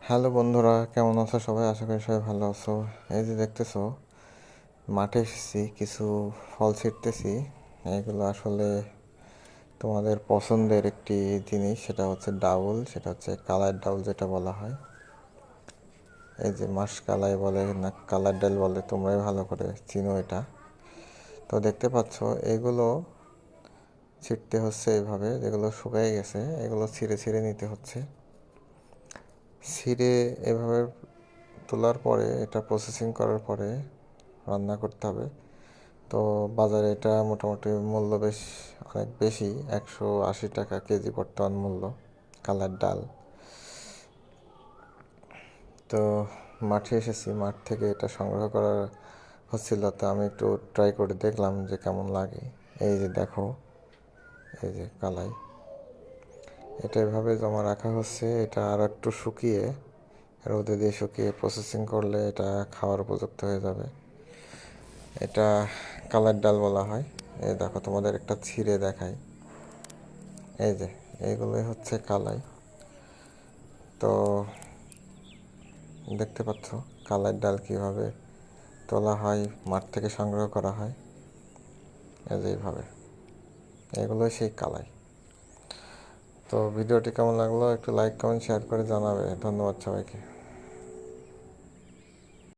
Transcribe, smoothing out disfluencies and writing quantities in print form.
Hello বন্ধুরা, কেমন আছো সবাই? আশা করি সবাই ভালো আছো। এই যে দেখতেছো, মাঠে এসেছি, কিছু ফল ছিঁড়তেছি। এগুলো আসলে তোমাদের পছন্দের একটি জিনিস, সেটা হচ্ছে ডাউল, সেটা হচ্ছে কালার ডাউল যেটা বলা হয়। এই যে মাষকালাই বলে না কালার ডাল বলে, তোমরাই ভালো করে চিনো এটা। তো দেখতে পাচ্ছ এগুলো ছিঁড়তে হচ্ছে এইভাবে, যেগুলো শুকিয়ে গেছে এগুলো ছিঁড়ে ছিঁড়ে নিতে হচ্ছে। ছিঁড়ে এভাবে তোলার পরে এটা প্রসেসিং করার পরে রান্না করতে হবে। তো বাজারে এটা মোটামুটি মূল্য বেশ অনেক বেশি, 180 টাকা কেজি বর্তমান মূল্য কালার ডাল। তো মাঠে এসেছি, মাঠ থেকে এটা সংগ্রহ করা হচ্ছিল, তো আমি একটু ট্রাই করে দেখলাম যে কেমন লাগে। এই যে দেখো, এই যে কালাই, এটা এভাবে জমা রাখা হচ্ছে। এটা আর একটু শুকিয়ে, রোদে দিয়ে শুকিয়ে প্রসেসিং করলে এটা খাওয়ার উপযুক্ত হয়ে যাবে। এটা কালার ডাল বলা হয়। এই দেখো, তোমাদের একটা ছিঁড়ে দেখাই। এই যে এইগুলোই হচ্ছে কালাই। তো দেখতে পাচ্ছ কালাই ডাল কিভাবে তোলা হয়, মাঠ থেকে সংগ্রহ করা হয়। এই যে এইভাবে, এগুলোই সেই কালাই। তো ভিডিওটি কেমন লাগলো একটু লাইক কমেন্ট শেয়ার করে জানাবে। ধন্যবাদ সবাইকে।